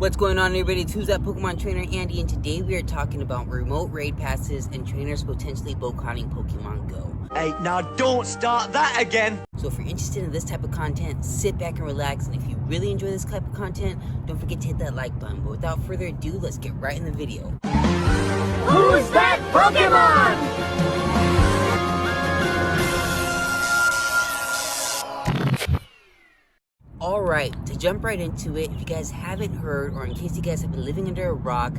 What's going on, everybody? It's Who's That Pokemon Trainer Andy, and today we are talking about remote raid passes and trainers potentially boycotting Pokemon GO. Hey, now don't start that again! So if you're interested in this type of content, sit back and relax, and if you really enjoy this type of content, don't forget to hit that like button. But without further ado, let's get right in the video. Who's that Pokemon? Alright, to jump right into it, if you guys haven't heard, or in case you guys have been living under a rock,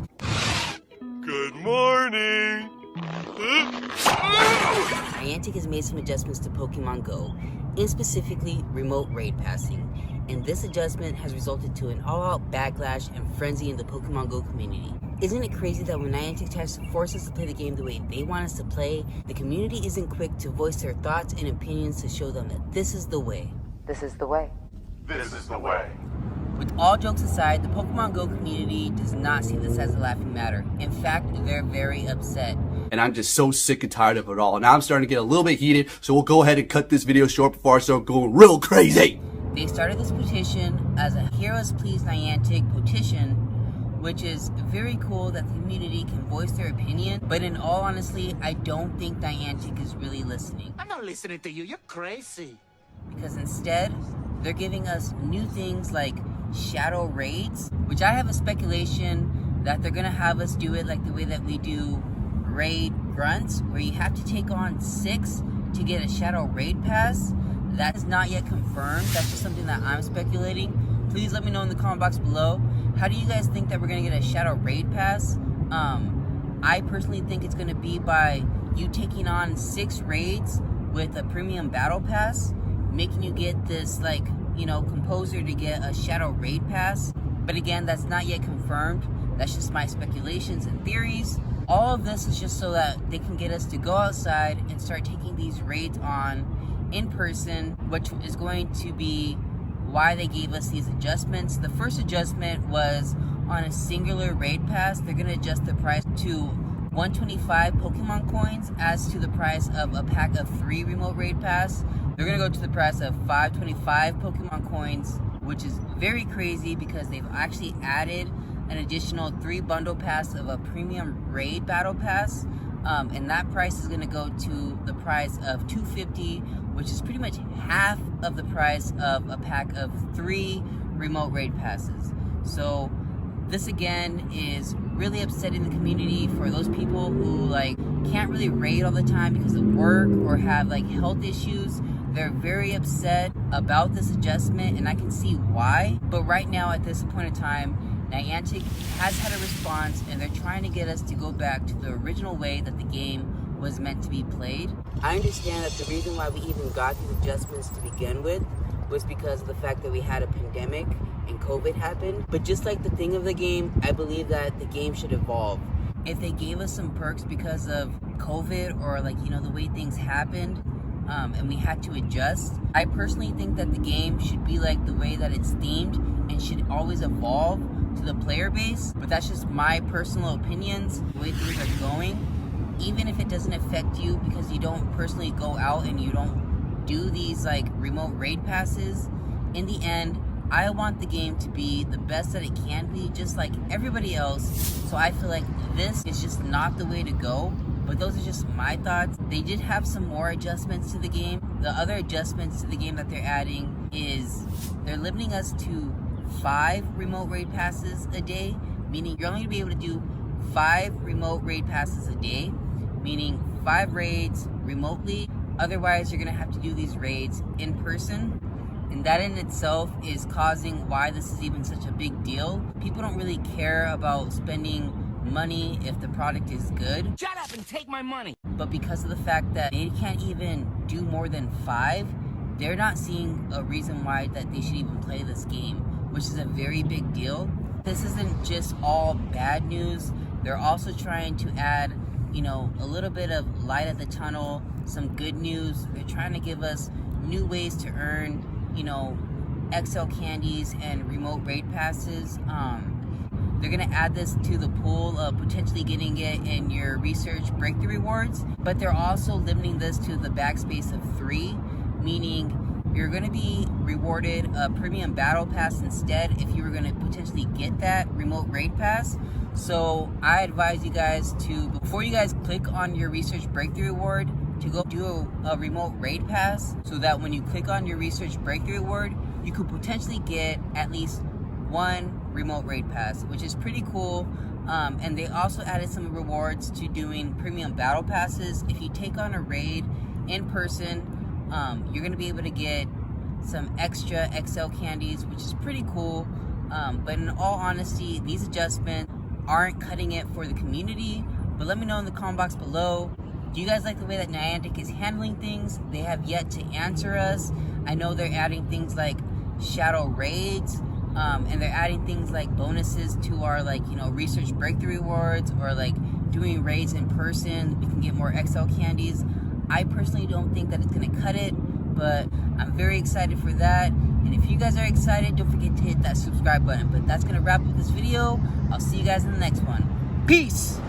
Good morning! Niantic has made some adjustments to Pokemon GO, and specifically remote raid passing. And this adjustment has resulted to an all-out backlash and frenzy in the Pokemon GO community. Isn't it crazy that when Niantic tries to force us to play the game the way they want us to play, the community isn't quick to voice their thoughts and opinions to show them that this is the way. This is the way. This is the way. With all jokes aside, the Pokemon GO community does not see this as a laughing matter. In fact, they're very upset. And I'm just so sick and tired of it all. Now I'm starting to get a little bit heated, so we'll go ahead and cut this video short before I start going real crazy. They started this petition as a Heroes Please Niantic petition, which is very cool that the community can voice their opinion. But in all honesty, I don't think Niantic is really listening. I'm not listening to you. You're crazy. Because instead, they're giving us new things like shadow raids, which I have a speculation that they're gonna have us do it like the way that we do raid grunts, where you have to take on 6 to get a shadow raid pass. That is not yet confirmed. That's just something that I'm speculating. Please let me know in the comment box below. How do you guys think that we're gonna get a shadow raid pass? I personally think it's gonna be by you taking on 6 raids with a premium battle pass, making you get this, like, you know, composer to get a shadow raid pass. But again, that's not yet confirmed. That's just my speculations and theories. All of this is just so that they can get us to go outside and start taking these raids on in person, which is going to be why they gave us these adjustments. The first adjustment was on a singular raid pass. They're going to adjust the price to 125 Pokemon coins as to the price of a pack of 3 remote raid pass. They're going to go to the price of 525 Pokemon coins, which is very crazy because they've actually added an additional 3 bundle pass of a premium raid battle pass. And that price is going to go to the price of 250, which is pretty much half of the price of a pack of 3 remote raid passes. So this again is really upsetting the community for those people who like can't really raid all the time because of work or have like health issues. They're very upset about this adjustment, and I can see why. But right now, at this point in time, Niantic has had a response, and they're trying to get us to go back to the original way that the game was meant to be played. I understand that the reason why we even got these adjustments to begin with was because of the fact that we had a pandemic and COVID happened. But just like the thing of the game, I believe that the game should evolve. If they gave us some perks because of COVID or like, you know, the way things happened, and we had to adjust, I personally think that the game should be like the way that it's themed and should always evolve to the player base. But that's just my personal opinions, the way things are going. Even if it doesn't affect you because you don't personally go out and you don't do these like remote raid passes, in the end, I want the game to be the best that it can be, just like everybody else. So I feel like this is just not the way to go. But those are just my thoughts. They did have some more adjustments to the game. The other adjustments to the game that they're adding is they're limiting us to 5 remote raid passes a day, meaning you're only going to be able to do 5 remote raid passes a day, meaning 5 raids remotely. Otherwise, you're going to have to do these raids in person. And that in itself is causing why this is even such a big deal. People don't really care about spending money if the product is good. Shut up and take my money. But because of the fact that they can't even do more than 5, they're not seeing a reason why that they should even play this game, which is a very big deal. This isn't just all bad news. They're also trying to add, you know, a little bit of light at the tunnel, some good news. They're trying to give us new ways to earn, you know, XL candies and remote raid passes. They're going to add this to the pool of potentially getting it in your research breakthrough rewards, but they're also limiting this to the backspace of 3, meaning you're going to be rewarded a premium battle pass instead if you were going to potentially get that remote raid pass. So I advise you guys to, before you guys click on your research breakthrough reward, to go do a remote raid pass, so that when you click on your research breakthrough reward, you could potentially get at least one remote raid pass, which is pretty cool. And they also added some rewards to doing premium battle passes. If you take on a raid in person, you're going to be able to get some extra XL candies, which is pretty cool. But in all honesty, these adjustments aren't cutting it for the community. But let me know in the comment box below, do you guys like the way that Niantic is handling things? They have yet to answer us. I know they're adding things like shadow raids, and they're adding things like bonuses to our, like, you know, research breakthrough rewards, or like doing raids in person. We can get more XL candies. I personally don't think that it's gonna cut it, but I'm very excited for that. And if you guys are excited, don't forget to hit that subscribe button. But that's gonna wrap up this video. I'll see you guys in the next one. Peace!